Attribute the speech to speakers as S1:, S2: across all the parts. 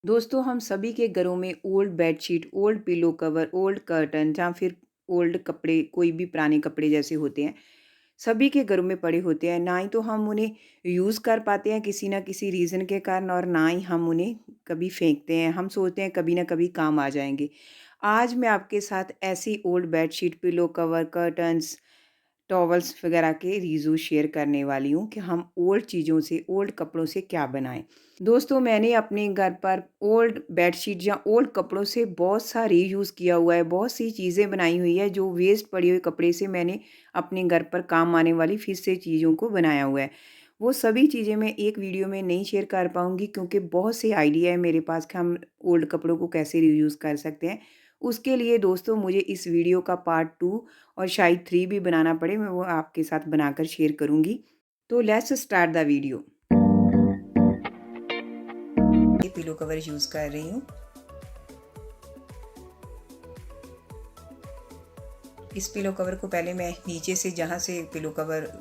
S1: दोस्तों, हम सभी के घरों में old bedsheet, old pillow cover, old curtain या फिर ओल्ड कपड़े, कोई भी पुराने कपड़े जैसे होते हैं, सभी के घरों में पड़े होते हैं। ना ही तो हम उन्हें यूज़ कर पाते हैं किसी न किसी रीज़न के कारण, और ना ही हम उन्हें कभी फेंकते हैं। हम सोचते हैं कभी न कभी काम आ जाएँगे। आज मैं आपके साथ ऐसी old bedsheet, pillow cover, curtains, towels वगैरह के रिव्यू शेयर करने वाली हूँ कि हम ओल्ड चीज़ों से, ओल्ड कपड़ों से क्या बनाएँ। दोस्तों, मैंने अपने घर पर ओल्ड बेडशीट या ओल्ड कपड़ों से बहुत सा रीयूज़ किया हुआ है, बहुत सी चीज़ें बनाई हुई है, जो वेस्ट पड़े हुए कपड़े से मैंने अपने घर पर काम आने वाली फिर से चीज़ों को बनाया हुआ है। वो सभी चीज़ें मैं एक वीडियो में नहीं शेयर कर पाऊँगी, क्योंकि बहुत से आइडिया है मेरे पास कि हम ओल्ड कपड़ों को कैसे रीयूज़ कर सकते हैं। उसके लिए दोस्तों, मुझे इस वीडियो का पार्ट 2 और शायद 3 भी बनाना पड़े, मैं वो आपके साथ बनाकर शेयर करूँगी। तो लेट्स स्टार्ट द वीडियो। ये पिलो कवर यूज़ कर रही हूँ। इस पिलो कवर को पहले मैं नीचे से, जहाँ से पिलो कवर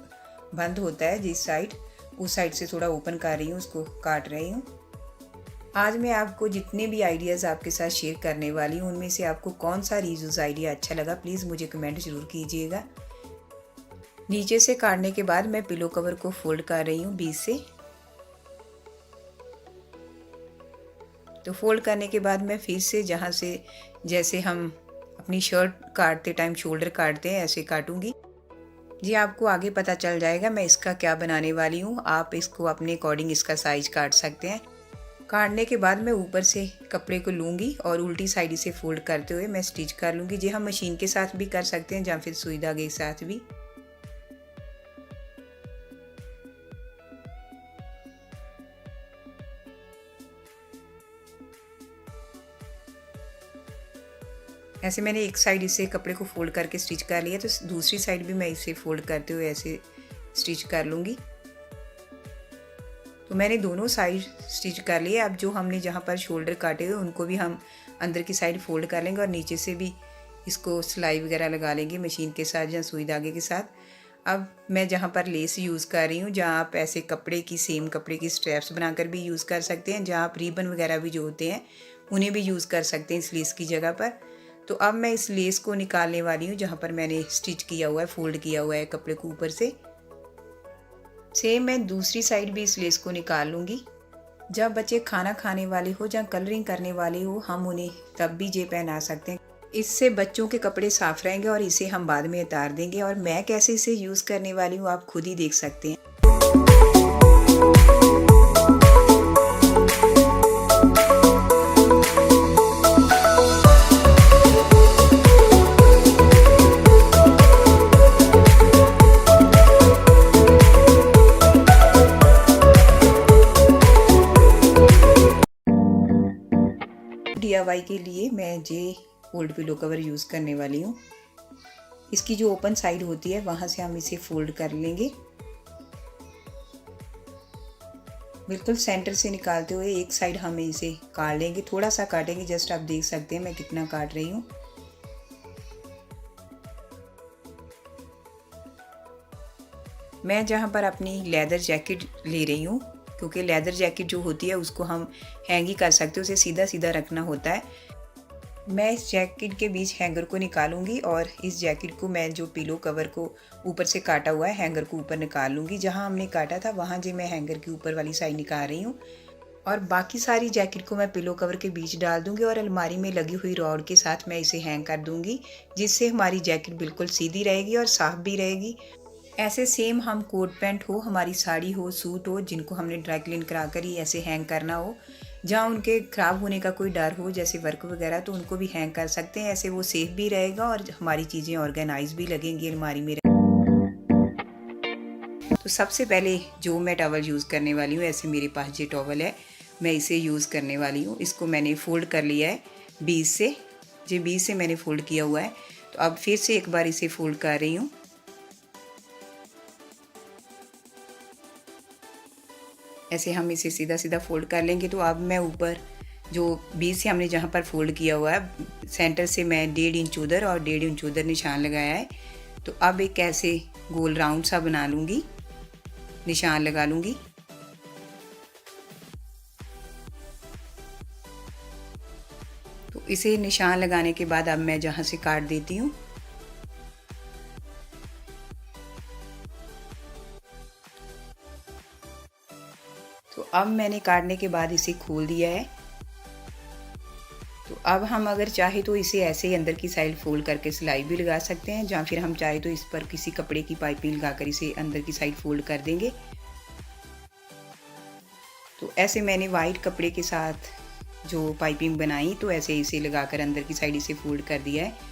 S1: बंद होता है जिस साइड, उस साइड से थोड़ा ओपन कर रही हूँ, उसको काट रही हूँ। आज मैं आपको जितने भी आइडियाज़ आपके साथ शेयर करने वाली हूँ, उनमें से आपको कौन सा रीयूज़ आइडिया अच्छा लगा, प्लीज़ मुझे कमेंट ज़रूर कीजिएगा। नीचे से काटने के बाद मैं पिलो कवर को फोल्ड कर रही हूँ बीच से। तो फोल्ड करने के बाद मैं फिर से, जहाँ से जैसे हम अपनी शर्ट काटते टाइम शोल्डर काटते हैं, ऐसे काटूंगी। जी, आपको आगे पता चल जाएगा मैं इसका क्या बनाने वाली हूँ। आप इसको अपने अकॉर्डिंग इसका साइज काट सकते हैं। काटने के बाद मैं ऊपर से कपड़े को लूँगी और उल्टी साइड से फोल्ड करते हुए मैं स्टिच कर लूँगी। जी, हम मशीन के साथ भी कर सकते हैं या फिर सुई धागे के साथ भी। ऐसे मैंने एक साइड इसे कपड़े को फोल्ड करके स्टिच कर लिया, तो दूसरी साइड भी मैं इसे फोल्ड करते हुए ऐसे स्टिच कर लूँगी। तो मैंने दोनों साइड स्टिच कर लिए। अब जो हमने जहाँ पर शोल्डर काटे हुए उनको भी हम अंदर की साइड फोल्ड कर लेंगे और नीचे से भी इसको सिलाई वगैरह लगा लेंगे मशीन के साथ या सुई धागे के साथ। अब मैं जहाँ पर लेस यूज़ कर रही हूँ, जहाँ आप ऐसे कपड़े की, सेम कपड़े की स्ट्रैप्स बनाकर भी यूज़ कर सकते हैं, जहाँ आप रिबन वगैरह भी जो होते हैं उन्हें भी यूज़ कर सकते हैं इस लेस की जगह पर। तो अब मैं इस लेस को निकालने वाली हूँ, जहाँ पर मैंने स्टिच किया हुआ है, फोल्ड किया हुआ है कपड़े को ऊपर से। सेम मैं दूसरी साइड भी इस लेस को निकाल लूँगी। जब बच्चे खाना खाने वाले हो या कलरिंग करने वाले हो, हम उन्हें तब भी ये पहना सकते हैं। इससे बच्चों के कपड़े साफ रहेंगे और इसे हम बाद में उतार देंगे। और मैं कैसे इसे यूज़ करने वाली हूँ आप खुद ही देख सकते हैं। DIY के लिए मैं ये ओल्ड पिलो कवर यूज़ करने वाली हूँ। इसकी जो ओपन साइड होती है वहाँ से हम इसे फोल्ड कर लेंगे। बिल्कुल सेंटर से निकालते हुए एक साइड हम इसे काट लेंगे, थोड़ा सा काटेंगे, जस्ट आप देख सकते हैं मैं कितना काट रही हूँ। मैं जहाँ पर अपनी लेदर जैकेट ले रही हूँ, क्योंकि लेदर जैकेट जो होती है उसको हम हैंग ही कर सकते हैं, उसे सीधा सीधा रखना होता है। मैं इस जैकेट के बीच हैंगर को निकालूंगी और इस जैकेट को, मैं जो पिलो कवर को ऊपर से काटा हुआ है, हैंगर को ऊपर निकाल लूँगी। जहाँ हमने काटा था वहाँ जो मैं हैंगर की ऊपर वाली साइड निकाल रही हूँ, और बाकी सारी जैकेट को मैं पिलो कवर के बीच डाल दूँगी और अलमारी में लगी हुई रॉड के साथ मैं इसे हैंग कर दूँगी, जिससे हमारी जैकेट बिल्कुल सीधी रहेगी और साफ़ भी रहेगी। ऐसे सेम हम कोट पैंट हो, हमारी साड़ी हो, सूट हो, जिनको हमने ड्राई क्लीन करा कर ही ऐसे हैंग करना हो, जहाँ उनके ख़राब होने का कोई डर हो, जैसे वर्क वगैरह, तो उनको भी हैंग कर सकते हैं। ऐसे वो सेफ़ भी रहेगा और हमारी चीज़ें ऑर्गेनाइज भी लगेंगी अलमारी में। तो सबसे पहले जो मैं टॉवल यूज़ करने वाली हूँ, ऐसे मेरे पास ये टॉवल है, मैं इसे यूज़ करने वाली हूँ। इसको मैंने फ़ोल्ड कर लिया है बीच से, जी बीच से मैंने फ़ोल्ड किया हुआ है। तो अब फिर से एक बार इसे फ़ोल्ड कर रही हूँ। ऐसे हम इसे सीधा सीधा फोल्ड कर लेंगे। तो अब मैं ऊपर जो बीच से हमने जहाँ पर फोल्ड किया हुआ है, सेंटर से मैं 1.5 इंच उधर और 1.5 इंच उधर निशान लगाया है। तो अब एक ऐसे गोल राउंड सा बना लूँगी, निशान लगा लूँगी। इसे निशान लगाने के बाद अब मैं जहाँ से काट देती हूँ। तो अब मैंने काटने के बाद इसे खोल दिया है। तो अब हम अगर चाहे तो इसे ऐसे ही अंदर की साइड फोल्ड करके सिलाई भी लगा सकते हैं, या फिर हम चाहे तो इस पर किसी कपड़े की पाइपिंग लगाकर इसे अंदर की साइड फोल्ड कर देंगे। तो ऐसे मैंने वाइट कपड़े के साथ जो पाइपिंग बनाई, तो ऐसे इसे लगाकर अंदर की साइड इसे फोल्ड कर दिया है।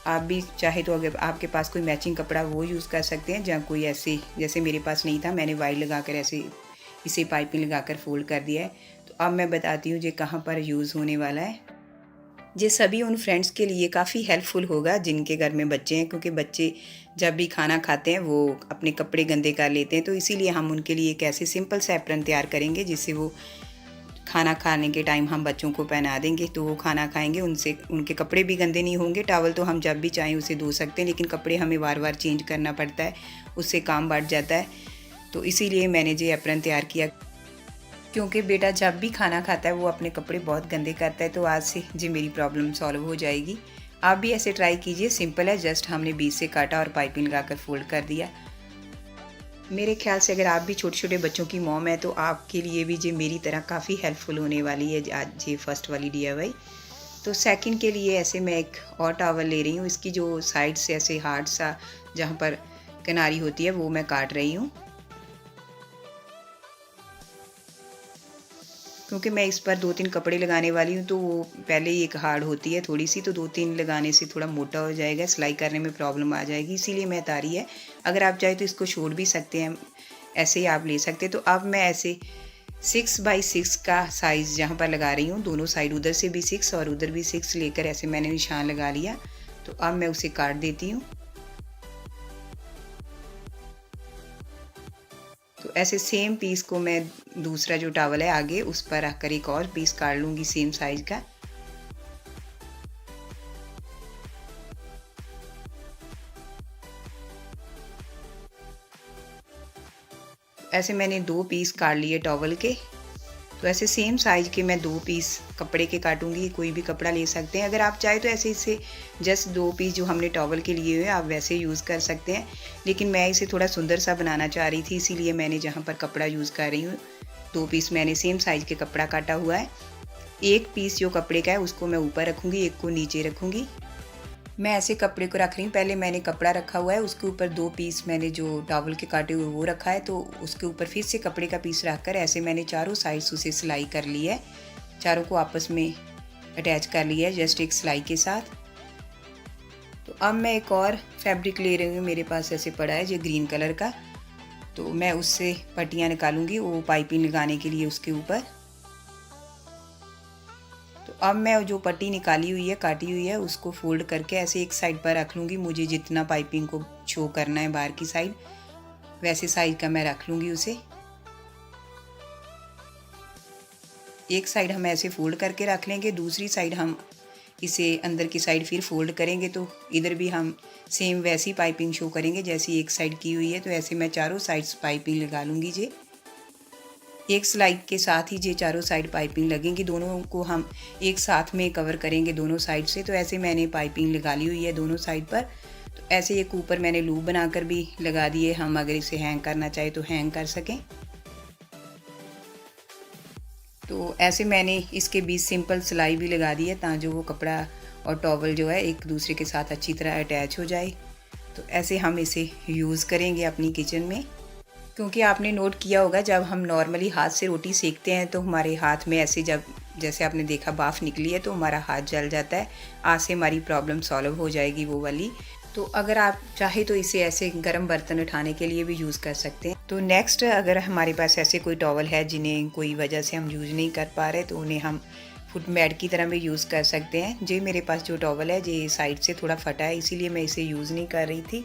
S1: आप भी चाहे तो अगर आपके पास कोई मैचिंग कपड़ा वो यूज़ कर सकते हैं, जहाँ कोई ऐसे जैसे मेरे पास नहीं था, मैंने वाइट लगाकर ऐसे इसे पाइपिंग लगाकर फोल्ड कर दिया है। तो अब मैं बताती हूँ ये कहाँ पर यूज़ होने वाला है। ये सभी उन फ्रेंड्स के लिए काफ़ी हेल्पफुल होगा जिनके घर में बच्चे हैं, क्योंकि बच्चे जब भी खाना खाते हैं वो अपने कपड़े गंदे कर लेते हैं। तो इसीलिए हम उनके लिए एक ऐसे सिंपल सा एप्रन तैयार करेंगे जिससे वो खाना खाने के टाइम हम बच्चों को पहना देंगे, तो वो खाना खाएंगे, उनसे उनके कपड़े भी गंदे नहीं होंगे। टॉवल तो हम जब भी चाहें उसे धो सकते हैं, लेकिन कपड़े हमें बार बार चेंज करना पड़ता है, उससे काम बढ़ जाता है। तो इसीलिए मैंने ये एप्रन तैयार किया, क्योंकि बेटा जब भी खाना खाता है वो अपने कपड़े बहुत गंदे करता है। तो आज से जी मेरी प्रॉब्लम सॉल्व हो जाएगी। आप भी ऐसे ट्राई कीजिए, सिंपल है, जस्ट हमने बीच से काटा और पाइपिंग लगाकर फोल्ड कर दिया। मेरे ख्याल से अगर आप भी छोटे छोटे बच्चों की मॉम है तो आपके लिए भी ये मेरी तरह काफ़ी हेल्पफुल होने वाली है आज ये फर्स्ट वाली DIY। तो सेकंड के लिए ऐसे मैं एक और टॉवल ले रही हूँ, इसकी जो साइड से ऐसे हार्ड सा जहाँ पर किनारी होती है वो मैं काट रही हूँ, क्योंकि मैं इस पर 2-3 कपड़े लगाने वाली हूँ। तो वो पहले ही एक हार्ड होती है थोड़ी सी, तो 2-3 लगाने से थोड़ा मोटा हो जाएगा, सिलाई करने में प्रॉब्लम आ जाएगी, इसीलिए मैं तारी है। अगर आप चाहे तो इसको छोड़ भी सकते हैं, ऐसे ही आप ले सकते हैं। तो अब मैं ऐसे 6x6 का साइज़ जहाँ पर लगा रही हूँ, दोनों साइड उधर से भी 6 और उधर भी 6 लेकर ऐसे मैंने निशान लगा लिया। तो अब मैं उसे काट देती हूँ। तो ऐसे सेम पीस को मैं दूसरा जो टॉवल है आगे उस पर रखकर एक और पीस काट लूँगी सेम साइज़ का। ऐसे मैंने 2 पीस काट लिए टॉवल के। तो ऐसे सेम साइज़ के मैं 2 पीस कपड़े के काटूंगी, कोई भी कपड़ा ले सकते हैं। अगर आप चाहे तो ऐसे इसे जस्ट 2 पीस जो हमने टॉवल के लिए हुए आप वैसे यूज़ कर सकते हैं, लेकिन मैं इसे थोड़ा सुंदर सा बनाना चाह रही थी, इसीलिए मैंने जहाँ पर कपड़ा यूज़ कर रही हूँ 2 पीस मैंने सेम साइज़ के कपड़ा काटा हुआ है। एक पीस जो कपड़े का है उसको मैं ऊपर रखूँगी, एक को नीचे रखूँगी। मैं ऐसे कपड़े को रख रही हूँ, पहले मैंने कपड़ा रखा हुआ है, उसके ऊपर 2 पीस मैंने जो टॉवल के काटे हुए वो रखा है, तो उसके ऊपर फिर से कपड़े का पीस रखकर ऐसे मैंने चारों साइड्स उसे सिलाई कर ली है, चारों को आपस में अटैच कर लिया है जस्ट एक सिलाई के साथ। तो अब मैं एक और फैब्रिक ले रही हूँ, मेरे पास ऐसे पड़ा है ये ग्रीन कलर का, तो मैं उससे पट्टियाँ निकालूंगी वो पाइपिंग लगाने के लिए उसके ऊपर। तो अब मैं जो पट्टी निकाली हुई है काटी हुई है उसको फोल्ड करके ऐसे एक साइड पर रख लूँगी। मुझे जितना पाइपिंग को शो करना है बाहर की साइड वैसे साइज का मैं रख लूँगी उसे। एक साइड हम ऐसे फोल्ड करके रख लेंगे, दूसरी साइड हम इसे अंदर की साइड फिर फोल्ड करेंगे, तो इधर भी हम सेम वैसी पाइपिंग शो करेंगे जैसी एक साइड की हुई है। तो ऐसे मैं चारों साइड्स पाइपिंग लगा लूँगी। जे एक सिलाई के साथ ही ये चारों साइड पाइपिंग लगेंगी, दोनों को हम एक साथ में कवर करेंगे दोनों साइड से। तो ऐसे मैंने पाइपिंग लगा ली हुई है दोनों साइड पर। तो ऐसे एक ऊपर मैंने लूप बनाकर भी लगा दिए, हम अगर इसे हैंग करना चाहे तो हैंग कर सकें। तो ऐसे मैंने इसके बीच सिंपल सिलाई भी लगा दी है ताकि वो कपड़ा और टॉवल जो है एक दूसरे के साथ अच्छी तरह अटैच हो जाए। तो ऐसे हम इसे यूज़ करेंगे अपनी किचन में, क्योंकि आपने नोट किया होगा जब हम नॉर्मली हाथ से रोटी सेकते हैं तो हमारे हाथ में ऐसे जब जैसे आपने देखा भाप निकली है तो हमारा हाथ जल जाता है। आज से हमारी प्रॉब्लम सॉल्व हो जाएगी वो वाली। तो अगर आप चाहे तो इसे ऐसे गर्म बर्तन उठाने के लिए भी यूज़ कर सकते हैं। तो नेक्स्ट, अगर हमारे पास ऐसे कोई टॉवल है जिन्हें कोई वजह से हम यूज़ नहीं कर पा रहे तो उन्हें हम फुट मैट की तरह भी यूज़ कर सकते हैं। जी मेरे पास जो टॉवल है ये साइड से थोड़ा फटा है, इसीलिए मैं इसे यूज़ नहीं कर रही थी,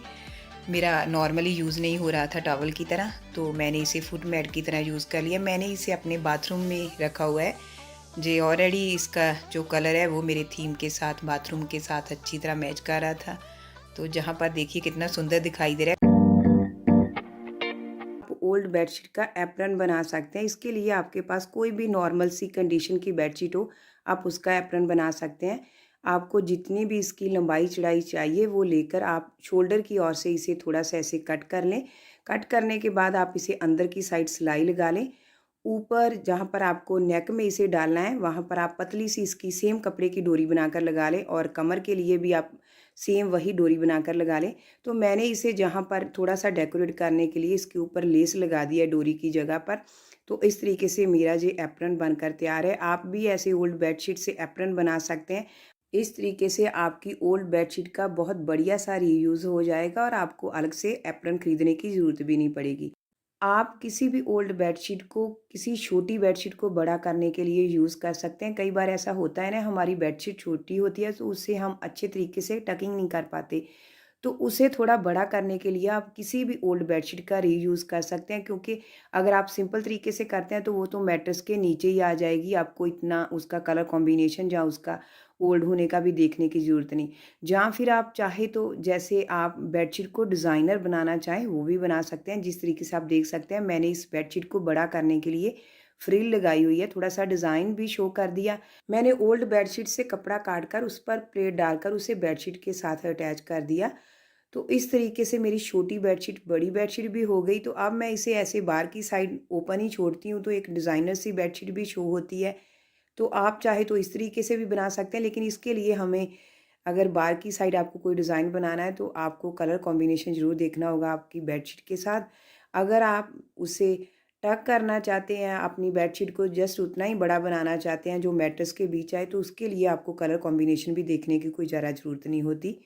S1: मेरा नॉर्मली यूज़ नहीं हो रहा था टॉवल की तरह, तो मैंने इसे फुट मैट की तरह यूज़ कर लिया। मैंने इसे अपने बाथरूम में रखा हुआ है। जे ऑलरेडी इसका जो कलर है वो मेरे थीम के साथ बाथरूम के साथ अच्छी तरह मैच कर रहा था। तो जहाँ पर देखिए कितना सुंदर दिखाई दे रहा है। ओल्ड ओल्ड बेडशीट का एप्रन बना सकते हैं। इसके लिए आपके पास कोई भी नॉर्मल सी कंडीशन की बेडशीट हो, आप उसका एप्रन बना सकते हैं। आपको जितनी भी इसकी लंबाई चौड़ाई चाहिए वो लेकर आप शोल्डर की ओर से इसे थोड़ा-सा ऐसे कट कर लें। कट करने के बाद आप इसे अंदर की साइड सिलाई लगा लें। ऊपर जहाँ पर आपको नेक में इसे डालना है, वहाँ पर आप पतली सी इसकी सेम कपड़े की डोरी बनाकर लगा लें और कमर के लिए भी आप सेम वही डोरी बनाकर लगा लें। तो मैंने इसे जहाँ पर थोड़ा-सा डेकोरेट करने के लिए इसके ऊपर लेस लगा दी है डोरी की जगह पर। तो इस तरीके से मेरा ये एप्रन बनकर तैयार है। आप भी ऐसे ओल्ड बेडशीट से एप्रन बना सकते हैं। इस तरीके से आपकी ओल्ड बेडशीट का बहुत बढ़िया सा रीयूज़ हो जाएगा और आपको अलग से एप्रन खरीदने की ज़रूरत भी नहीं पड़ेगी। आप किसी भी ओल्ड बेडशीट को किसी छोटी बेडशीट को बड़ा करने के लिए यूज़ कर सकते हैं। कई बार ऐसा होता है ना, हमारी बेडशीट छोटी होती है तो उससे हम अच्छे तरीके से टकिंग नहीं कर पाते। तो उसे थोड़ा बड़ा करने के लिए आप किसी भी ओल्ड बेडशीट का रीयूज़ कर सकते हैं, क्योंकि अगर आप सिंपल तरीके से करते हैं तो वो तो मैट्रेस के नीचे ही आ जाएगी। आपको इतना उसका कलर कॉम्बिनेशन या उसका ओल्ड होने का भी देखने की ज़रूरत नहीं। या फिर आप चाहे तो जैसे आप बेडशीट को डिज़ाइनर बनाना चाहें वो भी बना सकते हैं। जिस तरीके से आप देख सकते हैं मैंने इस बेडशीट को बड़ा करने के लिए फ्रिल लगाई हुई है, थोड़ा-सा डिज़ाइन भी शो कर दिया। मैंने ओल्ड बेडशीट से कपड़ा काट कर उस पर प्लेट डालकर उसे बेडशीट के साथ अटैच कर दिया। तो इस तरीके से मेरी छोटी बेडशीट बड़ी बेडशीट भी हो गई। तो अब मैं इसे ऐसे बाहर की साइड ओपन ही छोड़ती हूँ तो एक डिज़ाइनर सी बेडशीट भी शो होती है। तो आप चाहे तो इस तरीके से भी बना सकते हैं, लेकिन इसके लिए हमें अगर बाहर की साइड आपको कोई डिज़ाइन बनाना है तो आपको कलर कॉम्बिनेशन ज़रूर देखना होगा आपकी बेडशीट के साथ। अगर आप उसे टक करना चाहते हैं, अपनी बेडशीट को जस्ट उतना ही बड़ा बनाना चाहते हैं जो मैट्रेस के बीच आए, तो उसके लिए आपको कलर कॉम्बिनेशन भी देखने की कोई ज़रा ज़रूरत नहीं होती।